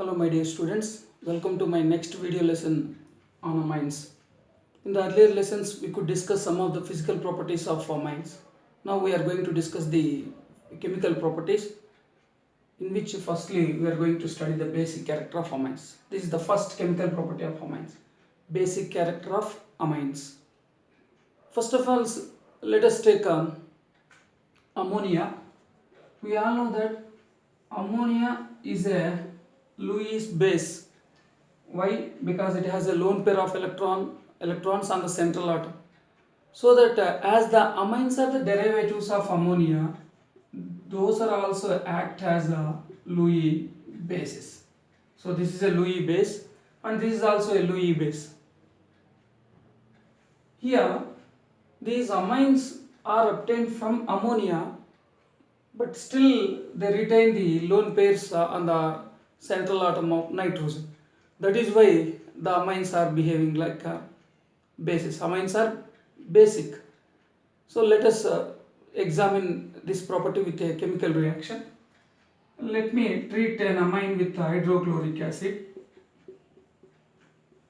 Hello my dear students, welcome to my next video lesson on amines. In the earlier lessons we could discuss some of the physical properties of amines. Now we are going to discuss the chemical properties, in which firstly we are going to study the basic character of amines. This is the first chemical property of amines, basic character of amines. First of all, let us take ammonia. We all know that ammonia is a Lewis base. Why? Because it has a lone pair of electrons on the central atom. So that as the amines are the derivatives of ammonia, those are also act as a Lewis bases. So this is a Lewis base and this is also a Lewis base. Here these amines are obtained from ammonia, but still they retain the lone pairs on the central atom of nitrogen. That is why the amines are behaving like bases. Amines are basic. So let us examine this property with a chemical reaction. Let me treat an amine with hydrochloric acid.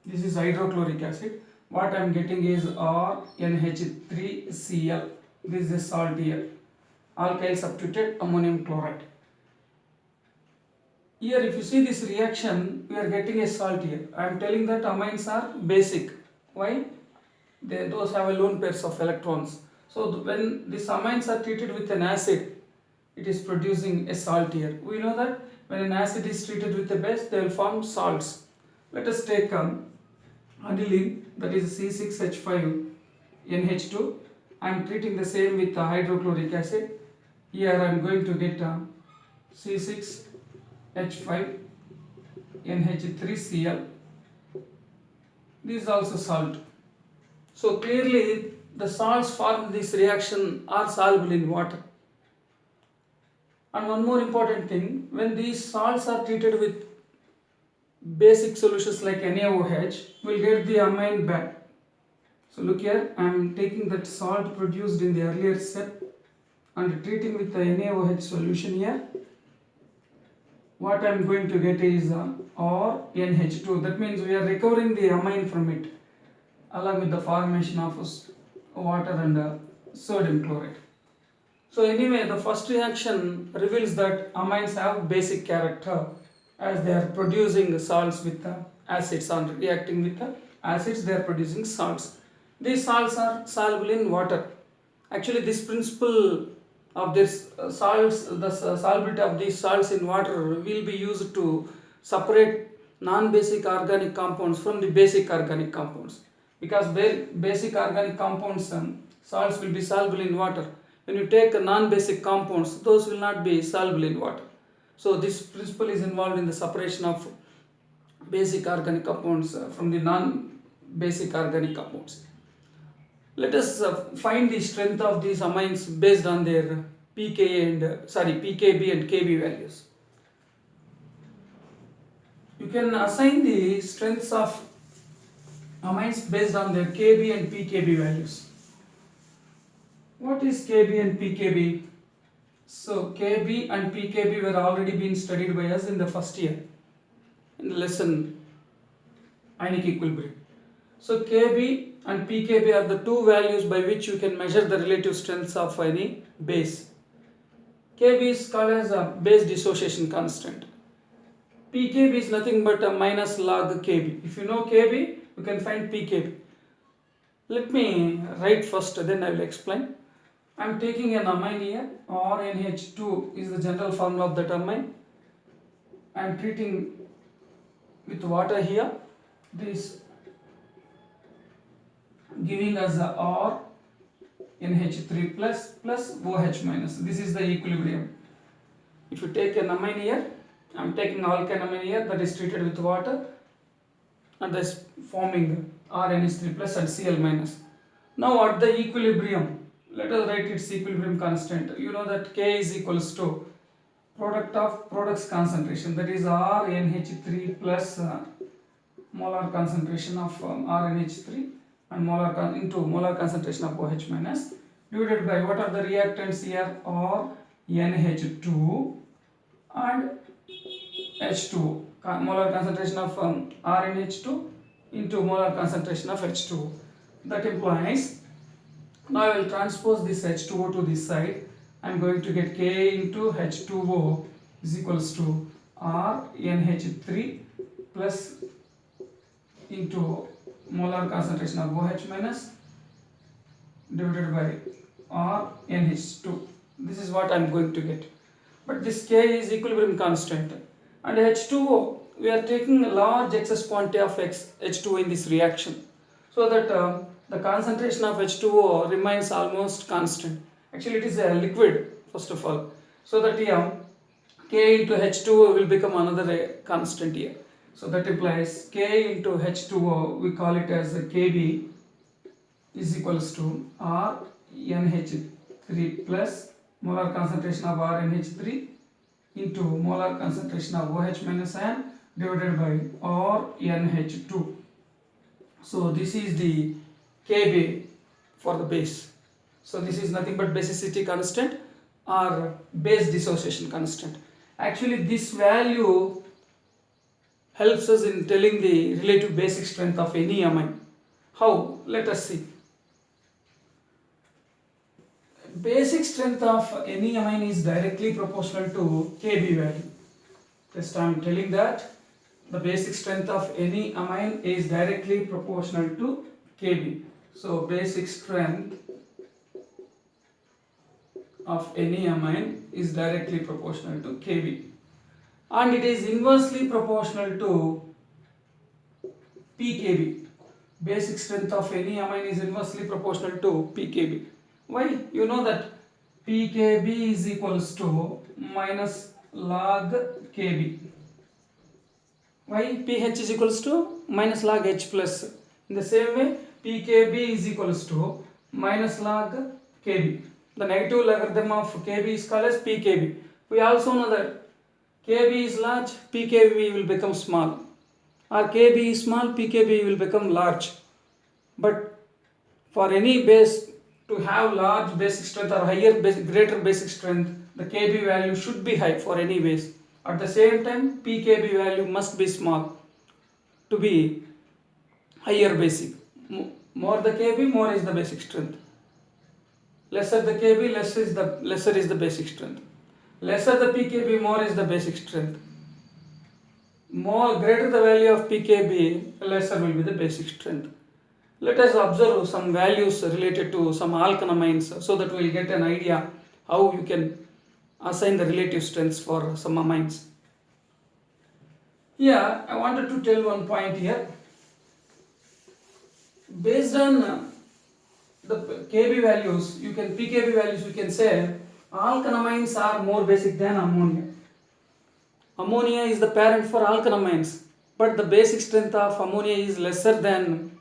This is hydrochloric acid. What I am getting is RNH3Cl. This is a salt here. Alkyl substituted ammonium chloride. Here if you see this reaction, we are getting a salt here. I am telling that amines are basic. Why? Those have a lone pairs of electrons. So when these amines are treated with an acid, it is producing a salt here. We know that when an acid is treated with a base, they will form salts. Let us take aniline, that is C6H5NH2. I am treating the same with hydrochloric acid. Here I am going to get C6H5NH3Cl. This is also salt. So clearly the salts formed in this reaction are soluble in water. And one more important thing, when these salts are treated with basic solutions like NaOH, we will get the amine back. So look here, I am taking that salt produced in the earlier step and treating with the NaOH solution here. What I am going to get is RNH2. That means we are recovering the amine from it, along with the formation of water and sodium chloride. So anyway, the first reaction reveals that amines have basic character, as they are producing salts with the acids, and reacting with the acids they are producing salts. These salts are soluble in water. Actually this principle of this salts, the solubility of these salts in water will be used to separate non-basic organic compounds from the basic organic compounds. Because basic organic compounds, salts will be soluble in water. When you take non-basic compounds, those will not be soluble in water. So this principle is involved in the separation of basic organic compounds from the non-basic organic compounds. Let us find the strength of these amines based on their pKb and Kb values. You can assign the strengths of amines based on their Kb and pKb values. What is Kb and pKb? So Kb and pKb were already been studied by us in the first year in the lesson ionic equilibrium. So Kb and pKb are the two values by which you can measure the relative strengths of any base. Kb is called as a base dissociation constant. pKb is nothing but a minus log Kb. If you know Kb, you can find pKb. Let me write first, then I will explain. I am taking an amine here. RNH2 is the general formula of that amine. I am treating with water here. This giving us a RNH3 plus OH minus. This is the equilibrium. If you take an amine here, I am taking alkyl amine here, that is treated with water and thus forming RNH3 plus and Cl minus. Now at the equilibrium, let us write its equilibrium constant. You know that K is equals to product of products concentration, that is RNH3 plus molar concentration of RNH3 and into molar concentration of OH minus, divided by what are the reactants here, or NH2 and H2O. molar concentration of RnH2 into molar concentration of H2O. That implies, now I will transpose this H2O to this side. I am going to get Ka into H2O is equals to RnH3 plus into molar concentration of OH minus divided by RnH2. This is what I am going to get. But this K is equilibrium constant. And H2O, we are taking a large excess quantity of H2O in this reaction, so that the concentration of H2O remains almost constant. Actually, it is a liquid, first of all. So that here, K into H2O will become another constant here. So that implies K into H2O, we call it as Kb is equals to RnH3 plus molar concentration of RnH3 into molar concentration of OH minus ion divided by RnH2. So this is the Kb for the base. So this is nothing but basicity constant or base dissociation constant. Actually, this value helps us in telling the relative basic strength of any amine. How? Let us see. Basic strength of any amine is directly proportional to Kb value. Just I am telling that the basic strength of any amine is directly proportional to Kb. So basic strength of any amine is directly proportional to Kb, and it is inversely proportional to pKb. Basic strength of any amine is inversely proportional to pKb. Why? You know that pKb is equals to minus log Kb. Why? pH is equals to minus log H plus. In the same way, pKb is equals to minus log Kb. The negative logarithm of Kb is called as pKb. We also know that Kb is large, pKb will become small, or Kb is small, pKb will become large. But for any base to have large basic strength or greater basic strength, the Kb value should be high for any base. At the same time, pKb value must be small to be higher basic. More the Kb, more is the basic strength. Lesser the Kb, lesser is the basic strength. Lesser the pKb, more is the basic strength. More greater the value of pKb, lesser will be the basic strength. Let us observe some values related to some alkanamines so that we will get an idea how you can assign the relative strengths for some amines. Here, I wanted to tell one point here. Based on the Kb values, pKb values, you can say alkanamines are more basic than ammonia. Ammonia is the parent for alkanamines, but the basic strength of ammonia is lesser than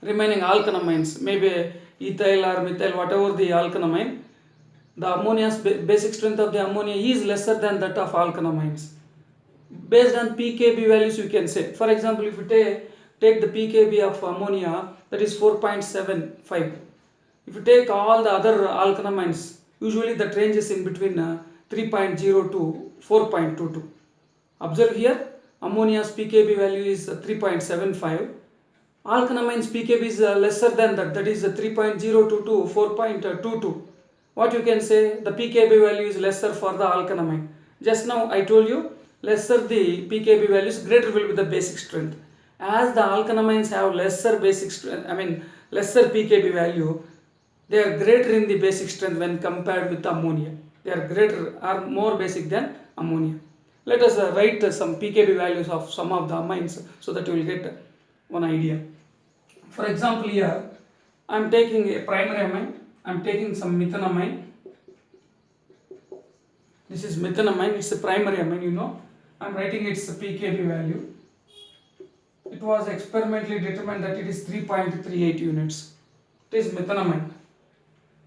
remaining alkanamines, maybe ethyl or methyl, whatever the alkanamine. The ammonia's basic strength of the ammonia is lesser than that of alkanamines. Based on pKb values, you can say, for example, if you take the pKb of ammonia, that is 4.75. If you take all the other alkanamines, usually that ranges in between 3.0 to 4.22. Observe here, ammonia's pKb value is 3.75. Alkanamines pKb is lesser than that is 3.02 to 4.22. What you can say, the pKb value is lesser for the alkanamine. Just now I told you, lesser the pKb values, greater will be the basic strength. As the alkanamines have lesser basic strength, lesser pKb value, they are greater in the basic strength when compared with ammonia. They are greater or more basic than ammonia. Let us write some pKb values of some of the amines so that you will get one idea. For example, here I am taking a primary amine. I am taking some methanamine. This is methanamine. It's a primary amine, you know. I am writing its pKb value. It was experimentally determined that it is 3.38 units. It is methanamine.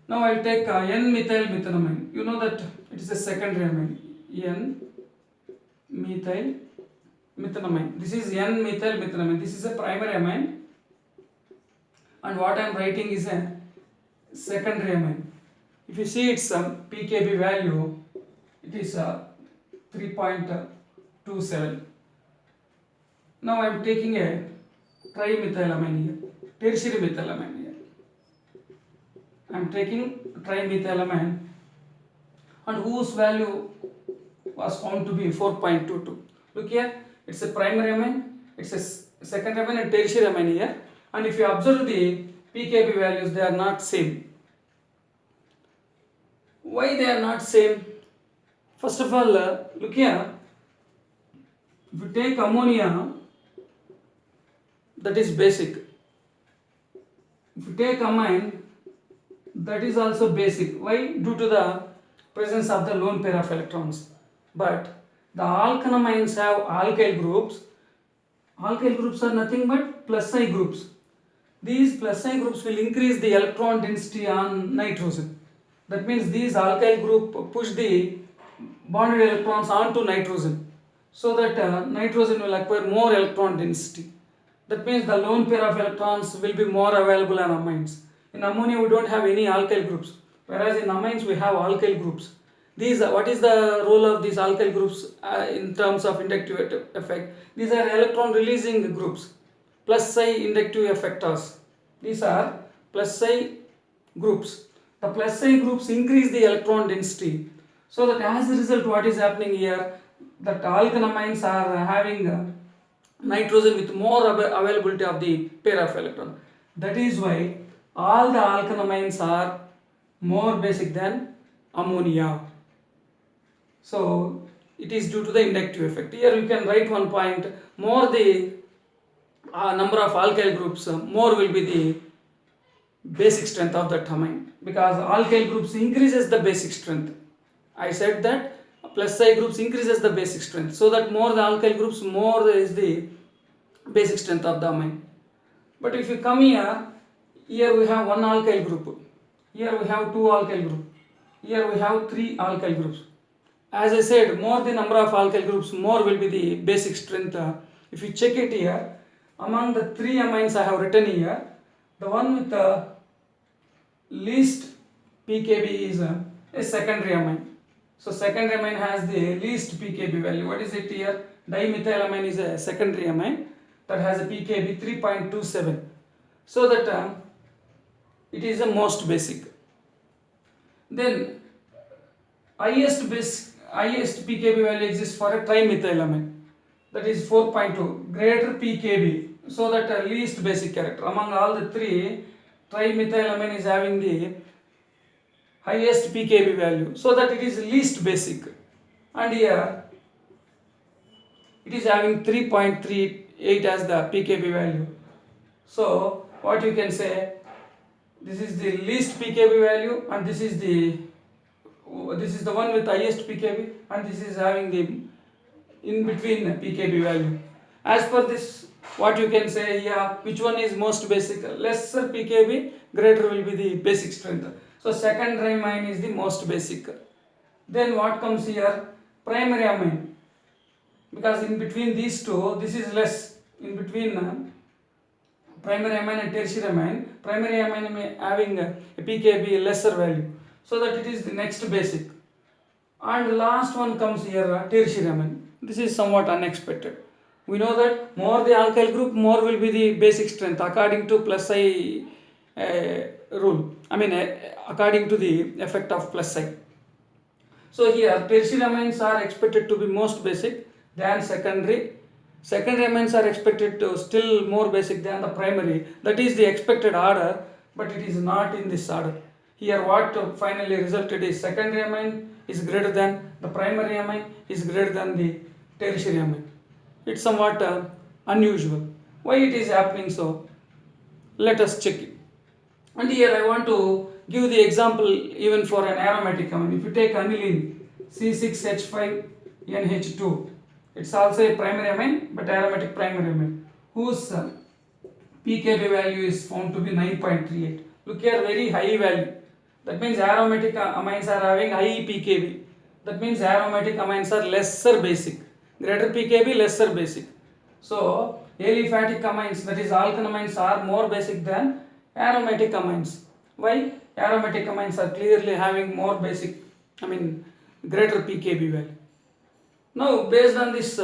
Now I will take N-methyl methanamine. You know that it is a secondary amine. N-methyl methanamine. This is N-methyl methanamine. This is a primary amine. And what I am writing is a secondary amine. If you see its pKb value, it is 3.27. Now I am taking a trimethylamine here, tertiary methylamine here. I am taking trimethylamine and whose value was found to be 4.22. Look here, it's a primary amine, it's a secondary amine and tertiary amine here. And if you observe the pKb values, they are not same. Why they are not same? First of all, look here, if you take ammonia, that is basic. If you take amine, that is also basic. Why? Due to the presence of the lone pair of electrons. But the alkanamines have alkyl groups. Alkyl groups are nothing but plus I groups. These plus I groups will increase the electron density on nitrogen. That means these alkyl group push the bonded electrons onto nitrogen, so that nitrogen will acquire more electron density. That means the lone pair of electrons will be more available in amines. In ammonia we don't have any alkyl groups, whereas in amines we have alkyl groups. What is the role of these alkyl groups in terms of inductive effect? These are electron releasing groups, plus I inductive effectors. These are plus I groups. The plus I groups increase the electron density, so that as a result what is happening here, that alkanamines are having nitrogen with more availability of the pair of electron. That is why all the alkanamines are more basic than ammonia. So it is due to the inductive effect. Here you can write one point, more the number of alkyl groups, more will be the basic strength of that amine, because alkyl groups increases the basic strength. I said that plus I groups increases the basic strength, so that more the alkyl groups, more is the basic strength of the amine. But if you come here we have one alkyl group, here we have two alkyl group, here we have three alkyl groups. As I said, more the number of alkyl groups, more will be the basic strength. If you check it here, among the three amines I have written here, the one with the least pKb is a secondary amine. So secondary amine has the least pKb value. What is it here? Dimethylamine is a secondary amine that has a pKb 3.27. So that it is the most basic. Then highest pKb value exists for a trimethylamine, that is 4.2, greater pKb, so that least basic character. Among all the three, trimethylamine is having the highest pKb value, so that it is least basic. And here it is having 3.38 as the pKb value. So what you can say, this is the least pKb value, and this is the one with highest pKb, and this is having the in between pKb value. As per this, what you can say, yeah, which one is most basic? Lesser pKb, greater will be the basic strength. So secondary amine is the most basic. Then what comes here? Primary amine, because in between these two, this is less. In between primary amine and tertiary amine, primary amine having a pKb lesser value, so that it is the next basic. And last one comes here, tertiary amine. This is somewhat unexpected. We know that more the alkyl group, more will be the basic strength according to plus I rule. According to the effect of plus I. So here tertiary amines are expected to be most basic than secondary. Secondary amines are expected to still more basic than the primary. That is the expected order, but it is not in this order. Here what finally resulted is secondary amine is greater than the primary amine is greater than the tertiary amine. It's somewhat unusual. Why it is happening so? Let us check it. And here I want to give the example even for an aromatic amine. If you take aniline C6H5NH2, it's also a primary amine, but aromatic primary amine, whose pKb value is found to be 9.38. Look here, very high value. That means aromatic amines are having high pKb. That means aromatic amines are lesser basic. Greater pKb, lesser basic. So aliphatic amines, that is alkanamines, are more basic than aromatic amines. Why? Aromatic amines are clearly having more basic, greater pKb value. Now based on this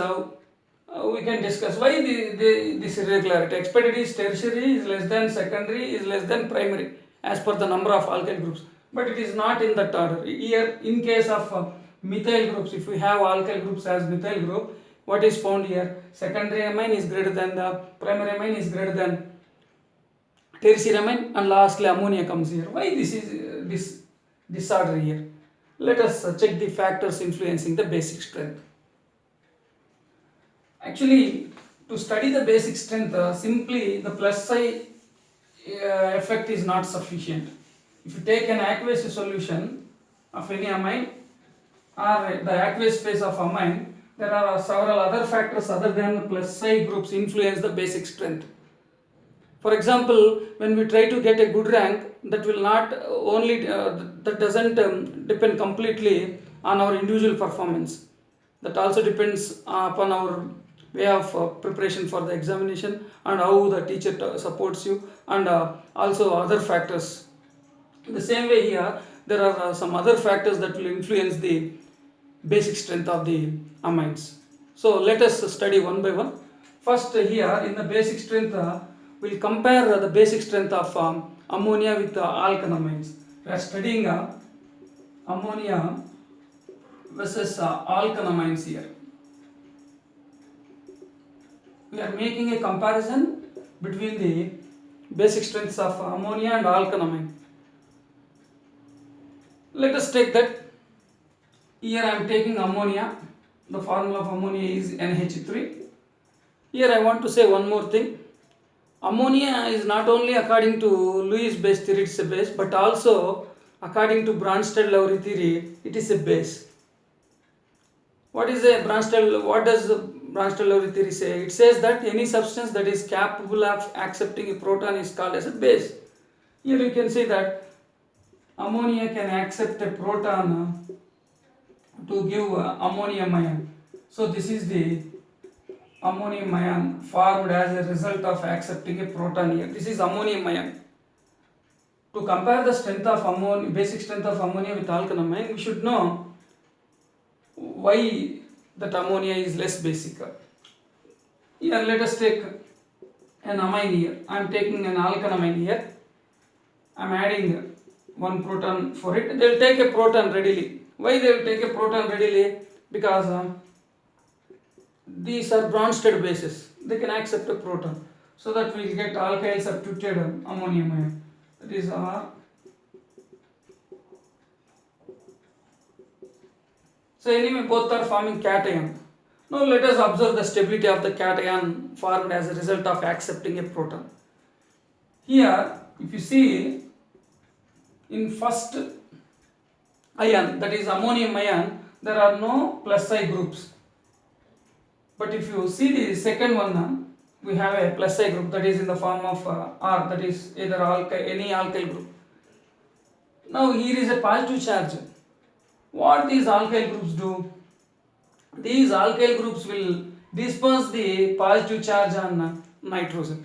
we can discuss why this irregularity. Expected is tertiary is less than secondary is less than primary as per the number of alkyl groups, but it is not in that order. Here in case of methyl groups, if we have alkyl groups as methyl group, what is found here? Secondary amine is greater than the primary amine is greater than tertiary amine, and lastly ammonia comes here. Why this is this disorder here? Let us check the factors influencing the basic strength. Actually, to study the basic strength, simply the plus psi effect is not sufficient. If you take an aqueous solution of any amine or the aqueous phase of amine, there are several other factors other than the plus psi groups influence the basic strength. For example, when we try to get a good rank, that will not only that doesn't depend completely on our individual performance. That also depends upon our way of preparation for the examination and how the teacher supports you, and also other factors. In the same way here, there are some other factors that will influence the basic strength of the amines. So let us study one by one. First here in the basic strength, we'll compare the basic strength of ammonia with alkanamines. We are studying ammonia versus alkanamines here. We are making a comparison between the basic strengths of ammonia and alkanamine. Let us take that. Here I am taking ammonia. The formula of ammonia is NH3. Here I want to say one more thing. Ammonia is not only according to Lewis base theory, it is a base, but also according to Bronsted-Lowry theory, it is a base. What does Bronsted-Lowry theory say? It says that any substance that is capable of accepting a proton is called as a base. Here you can see that ammonia can accept a proton to give ammonium ion. So this is the ammonium ion formed as a result of accepting a proton here. This is ammonium ion. To compare the strength of ammonia, basic strength of ammonia with alkanamine, we should know why that ammonia is less basic. Here let us take an amine here. I am taking an alkanamine here. I am adding one proton for it. They will take a proton readily. Why they will take a proton readily? Because these are Bronsted bases. They can accept a proton. So that we will get alkyl substituted ammonium ion. That is R. So anyway, both are forming cation. Now let us observe the stability of the cation formed as a result of accepting a proton. Here, if you see, in first ion, that is ammonium ion, there are no plus psi groups. But if you see the second one, we have a plus psi group that is in the form of R, that is either any alkyl group. Now here is a positive charge. What these alkyl groups do? These alkyl groups will disperse the positive charge on nitrogen.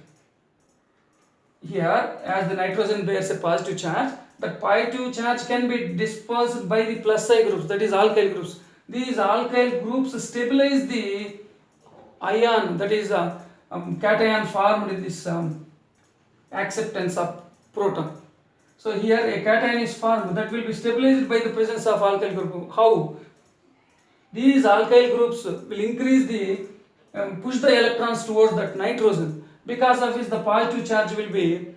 Here, as the nitrogen bears a positive charge, that positive charge can be dispersed by the plus psi groups, that is alkyl groups. These alkyl groups stabilize the ion, that is cation formed in this acceptance of proton. So here a cation is formed that will be stabilized by the presence of alkyl group. How? These alkyl groups will increase the push the electrons towards that nitrogen, because of which the positive charge will be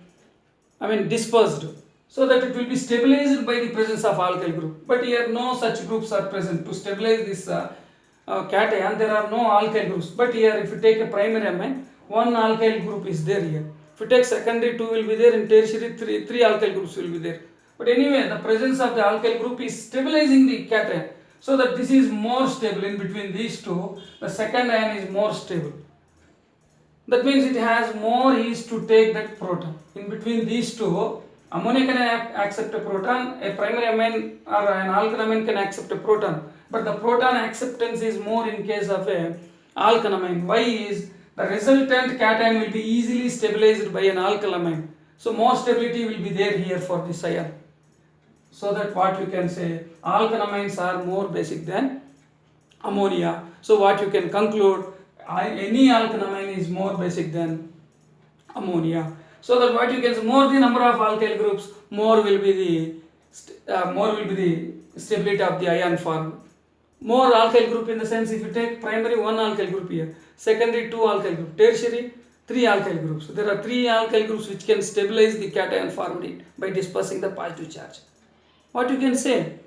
dispersed, so that it will be stabilized by the presence of alkyl group. But here no such groups are present to stabilize this cation. There are no alkyl groups. But here if you take a primary amine, one alkyl group is there here. If you take secondary, two will be there, and tertiary, three alkyl groups will be there. But anyway, the presence of the alkyl group is stabilizing the cation, so that this is more stable. In between these two, the second ion is more stable. That means it has more ease to take that proton. In between these two, ammonia can accept a proton, a primary amine or an alkanamine can accept a proton. But the proton acceptance is more in case of a alkanamine. Why is the resultant cation will be easily stabilized by an alkylamine. So more stability will be there here for this ion. So that what you can say, alkanamines are more basic than ammonia. So what you can conclude, any alkanamine is more basic than ammonia. So that what you can say, more the number of alkyl groups, more will be the stability of the ion form. More alkyl group in the sense, if you take primary, one alkyl group here, secondary, two alkyl group, tertiary, three alkyl groups. So there are three alkyl groups which can stabilize the cation formed by dispersing the positive charge. What you can say,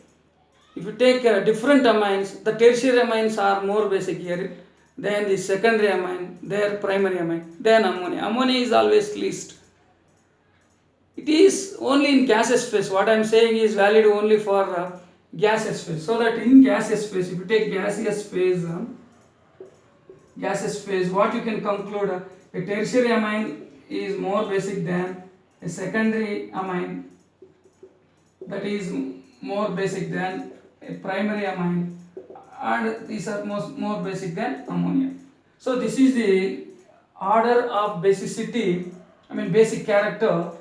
if you take different amines, the tertiary amines are more basic here, then the secondary amine, their primary amine, then ammonia. Ammonia is always least. It is only in gaseous phase. What I am saying is valid only for gaseous phase. So that in gaseous phase, if you take gaseous phase, what you can conclude, a tertiary amine is more basic than a secondary amine, that is more basic than a primary amine, and these are more basic than ammonia. So this is the order of basicity, basic character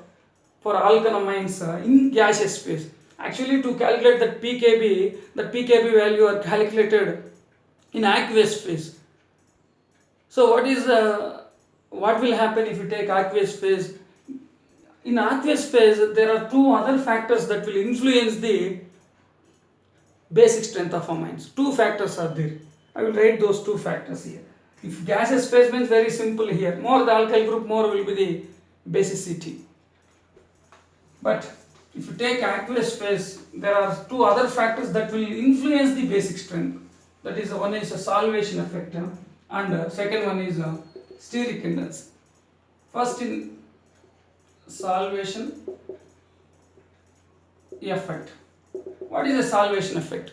for alkanamines in gaseous phase. Actually, to calculate that pKb value are calculated in aqueous phase. So what will happen if you take aqueous phase? In aqueous phase, there are two other factors that will influence the basic strength of amines. Two factors are there. I will write those two factors here. If gaseous phase means very simple here, more the alkyl group, more will be the basicity. But if you take aqueous phase, there are two other factors that will influence the basic strength. That is, one is a solvation effect, and second one is a steric index. First, in solvation effect. What is a solvation effect?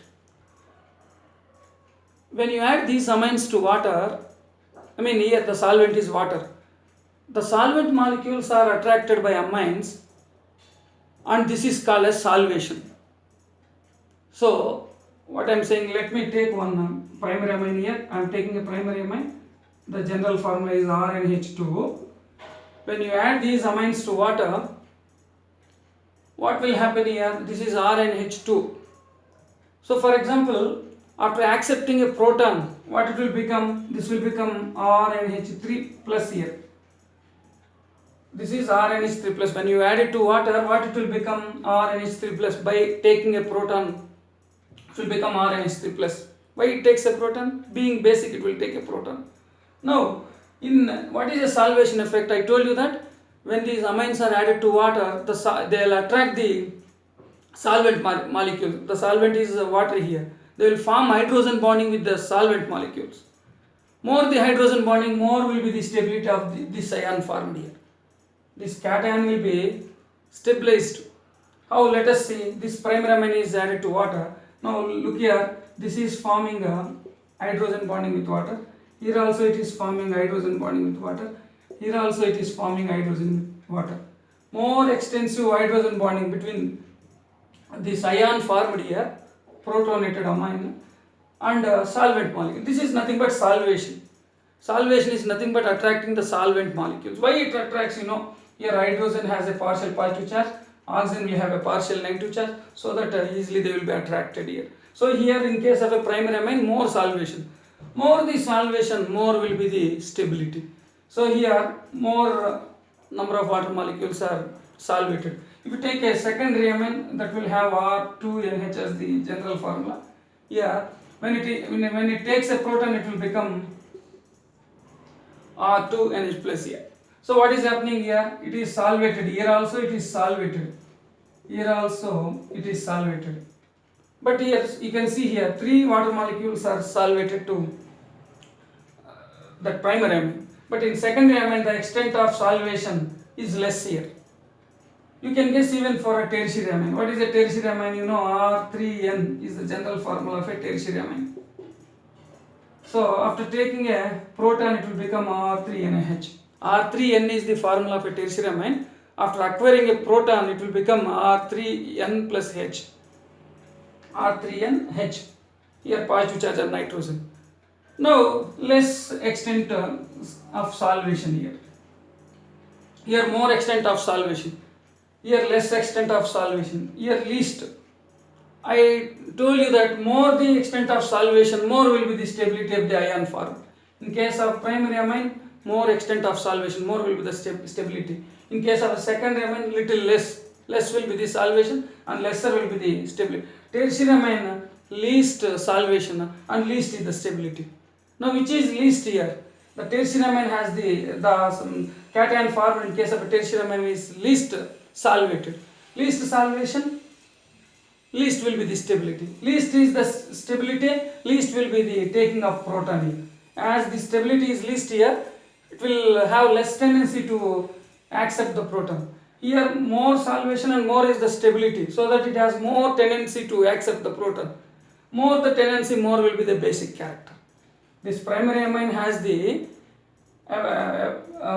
When you add these amines to water, here the solvent is water. The solvent molecules are attracted by amines, and this is called as solvation. So what I am saying, let me take one primary amine here. I am taking a primary amine. The general formula is RNH2. When you add these amines to water, what will happen here? This is RNH2. So for example, after accepting a proton, what it will become? This will become RNH3 plus here. This is RNH3 plus. When you add it to water, what it will become? RNH3 plus. By taking a proton, it will become RNH3 plus. Why it takes a proton? Being basic, it will take a proton. Now, in what is a solvation effect? I told you that when these amines are added to water, they will attract the solvent molecule. The solvent is water here. They will form hydrogen bonding with the solvent molecules. More the hydrogen bonding, more will be the stability of this ion formed here. This cation will be stabilized. How? Let us see. This primary amine is added to water. Now look here. This is forming a hydrogen bonding with water. Here also it is forming hydrogen bonding with water. Here also it is forming hydrogen with water. More extensive hydrogen bonding between this ion formed here, protonated amine, and solvent molecule. This is nothing but solvation. Solvation is nothing but attracting the solvent molecules. Why it attracts? Here hydrogen has a partial positive charge, oxygen will have a partial negative charge, so that easily they will be attracted here. So here in case of a primary amine, more solvation. More the solvation, more will be the stability. So here more number of water molecules are solvated. If you take a secondary amine, that will have R2NH as the general formula. Here when it takes a proton, it will become R2NH plus here. So what is happening here? It is solvated. Here also it is solvated. Here also it is solvated. But here you can see here 3 water molecules are solvated to that primary amine. But in secondary amine, the extent of solvation is less here. You can guess even for a tertiary amine. What is a tertiary amine? R3N is the general formula of a tertiary amine. So after taking a proton, it will become R3NH. R3N is the formula of a tertiary amine. After acquiring a proton, it will become R3N plus H. R3NH. Here positive charge of nitrogen. Now less extent of solvation here. Here more extent of solvation. Here less extent of solvation. Here least. I told you that more the extent of solvation, more will be the stability of the ion form. In case of primary amine, more extent of solvation, more will be the stability. In case of a secondary amine, little less will be the solvation and lesser will be the stability. Tertiary amine, least solvation and least is the stability. Now which is least here? The tertiary amine has the some cation form. In case of a tertiary amine is least solvated. Least solvation, least will be the stability. Least is the stability, least will be the taking of proton here. As the stability is least here, it will have less tendency to accept the proton. Here more solvation and more is the stability, so that it has more tendency to accept the proton. More the tendency, more will be the basic character. This primary amine has the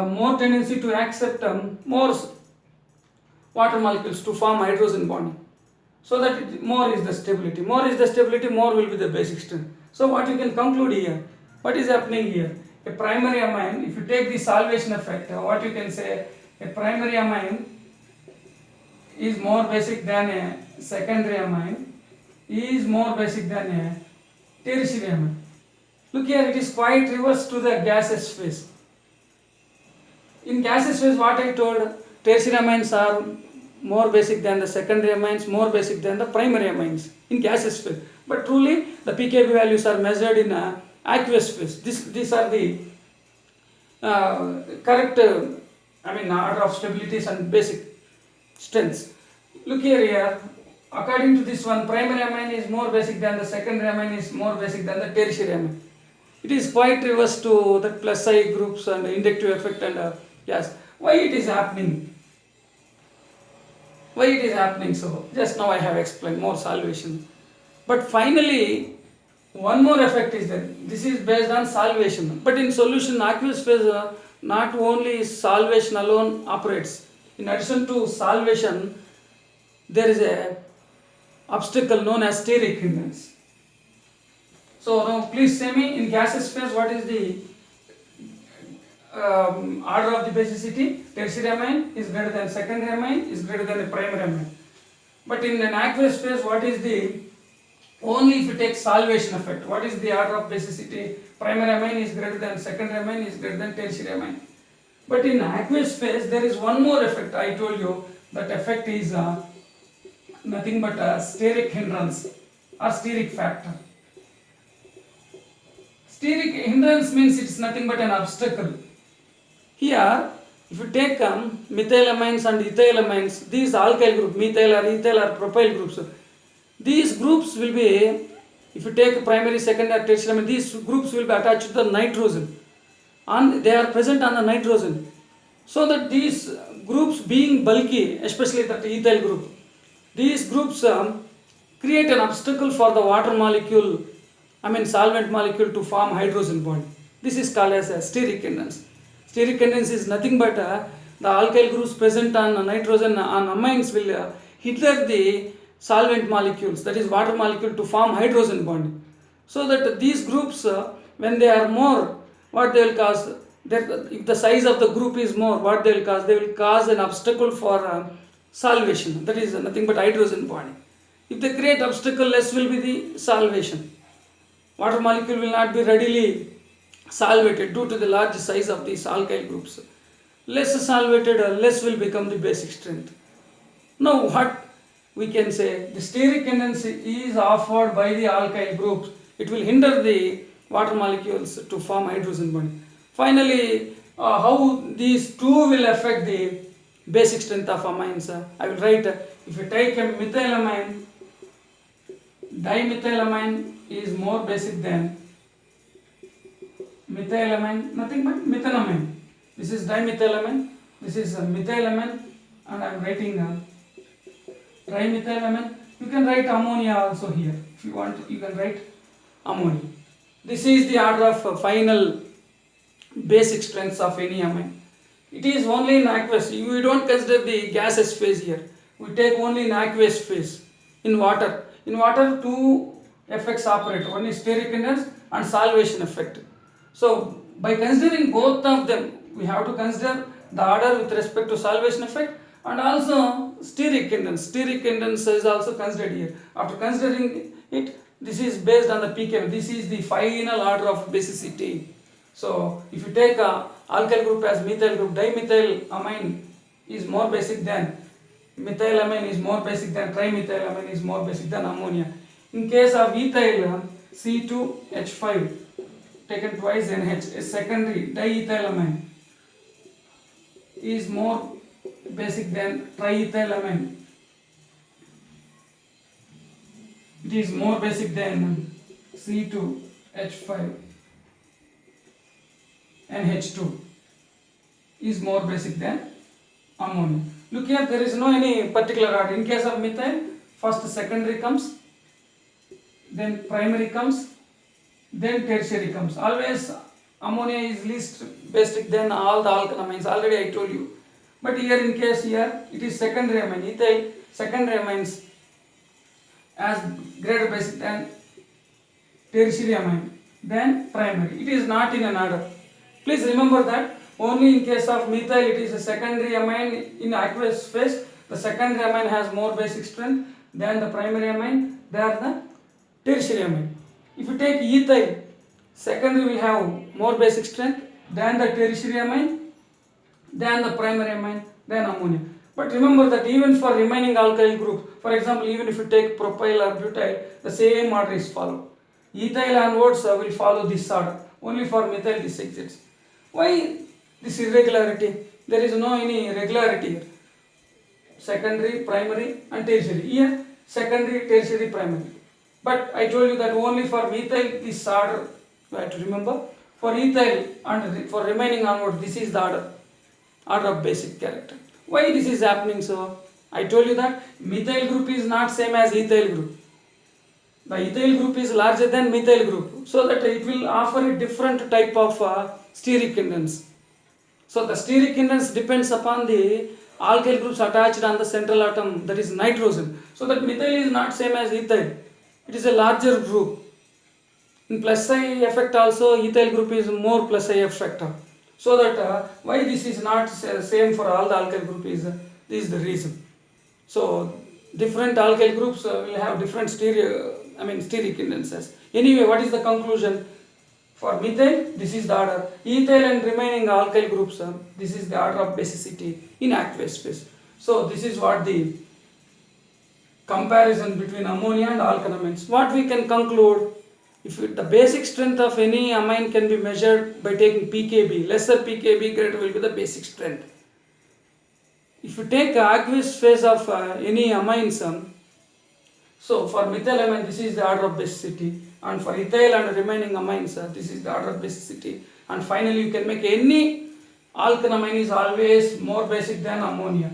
more tendency to accept more water molecules to form hydrogen bonding. So that more is the stability. More is the stability, more will be the basic strength. So what you can conclude here? What is happening here? A primary amine, if you take the solvation effect, what you can say, a primary amine is more basic than a secondary amine, is more basic than a tertiary amine. Look here, it is quite reverse to the gaseous phase. In gaseous phase, what I told, tertiary amines are more basic than the secondary amines, more basic than the primary amines in gaseous phase. But truly, the pKb values are measured in aqueous phase. These are the correct order of stabilities and basic strengths. Look here, according to this one, primary amine is more basic than the secondary amine, is more basic than the tertiary amine. It is quite reverse to the plus I groups and inductive effect and yes. Why it is happening? Why it is happening so? Just now I have explained more solvation. But finally, one more effect is there. This is based on solvation. But in solution, aqueous phase, not only solvation alone operates. In addition to solvation, there is a obstacle known as steric hindrance. So now please say me, in gaseous phase, what is the order of the basicity? Tertiary amine is greater than secondary amine, is greater than a primary amine. But in an aqueous phase, what is the, only if you take solvation effect, what is the order of basicity? Primary amine is greater than secondary amine, is greater than tertiary amine. But in aqueous phase, there is one more effect. I told you that effect is nothing but a steric hindrance or steric factor. Steric hindrance means it is nothing but an obstacle. Here, if you take methylamines and ethylamines, these alkyl group, methyl or ethyl or propyl groups, these groups will be, if you take primary, secondary, or tertiary amine, these groups will be attached to the nitrogen and they are present on the nitrogen. So that these groups being bulky, especially that ethyl group, these groups create an obstacle for the water molecule, solvent molecule to form hydrogen bond. This is called as a steric hindrance. Steric hindrance is nothing but the alkyl groups present on nitrogen on amines will hinder the solvent molecules, that is water molecule, to form hydrogen bond. So that these groups, when they are more, what they will cause, if the size of the group is more, what they will cause an obstacle for solvation, that is nothing but hydrogen bonding. If they create obstacle, less will be the solvation. Water molecule will not be readily solvated due to the large size of these alkyl groups. Less solvated, less will become the basic strength. Now what we can say, the steric tendency is offered by the alkyl groups. It will hinder the water molecules to form hydrogen bond. Finally, how these two will affect the basic strength of amines. I will write, if you take a methylamine, dimethylamine is more basic than methylamine, nothing but methanamine. This is dimethylamine, this is methylamine, and I am writing trimethylamine. You can write ammonia also here. If you want, you can write ammonia. This is the order of final basic strengths of any amine. It is only in aqueous. We don't consider the gaseous phase here. We take only in aqueous phase. In water. In water, two effects operate. One is steric hindrance and solvation effect. So, by considering both of them, we have to consider the order with respect to solvation effect and also steric hindrance. Steric hindrance is also considered here. After considering it, this is based on the pKb. This is the final order of basicity. So if you take a alkyl group as methyl group, dimethylamine is more basic than methylamine is more basic than trimethylamine is more basic than ammonia. In case of ethyl, C2H5 taken twice NH, a secondary diethylamine is more basic than triethylamine. It is more basic than C2H5 NH2 is more basic than ammonia. Look here, there is no any particular order. In case of methyl, first secondary comes, then primary comes, then tertiary comes. Always ammonia is least basic than all the alkanamines. Already I told you. But here in case here it is secondary amine. Ethyl secondary amines as greater basic than tertiary amine than primary. It is not in an order. Please remember that only in case of methyl it is a secondary amine in aqueous phase. The secondary amine has more basic strength than the primary amine. They are the tertiary amine. If you take ethyl, secondary will have more basic strength than the tertiary amine, than the primary amine, than ammonia. But remember that even for remaining alkyl group, for example, even if you take propyl or butyl, the same order is followed. Ethyl onwards will follow this order. Only for methyl this exists. Why this irregularity? There is no any regularity here. Secondary, primary and tertiary. Here secondary, tertiary, primary. But I told you that only for methyl this order you have to remember. For ethyl and for remaining onward, this is the order of basic character. Why this is happening so? I told you that methyl group is not same as ethyl group. The ethyl group is larger than methyl group, so that it will offer a different type of steric hindrance. So the steric hindrance depends upon the alkyl groups attached on the central atom, that is nitrogen. So that methyl is not same as ethyl. It is a larger group. In plus I effect also, ethyl group is more plus I effect. So that why this is not same for all the alkyl group is this is the reason. So different alkyl groups will have different steric hindrances. Anyway, what is the conclusion? For methyl, this is the order. Ethyl and remaining alkyl groups, this is the order of basicity in aqueous phase. So this is what the comparison between ammonia and alkanamines. What we can conclude, if the basic strength of any amine can be measured by taking pKb, lesser pKb, greater will be the basic strength. If you take aqueous phase of any amines, so for methylamine this is the order of basicity, and for ethyl and remaining amines this is the order of basicity, and finally you can make any alkanamine is always more basic than ammonia.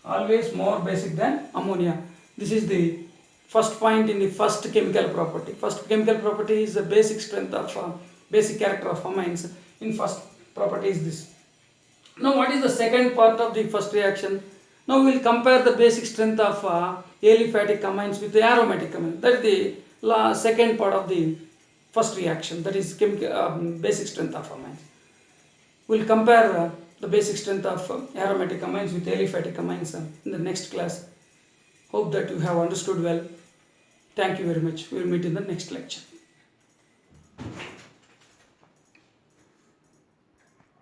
Always more basic than ammonia. This is the first point in the first chemical property. First chemical property is the basic strength of basic character of amines. In first property is this. Now what is the second part of the first reaction? Now we will compare the basic strength of aliphatic amines with the aromatic amines. That is the second part of the first reaction. That is basic strength of amines. We will compare the basic strength of aromatic amines with aliphatic amines in the next class. Hope that you have understood well. Thank you very much. We will meet in the next lecture.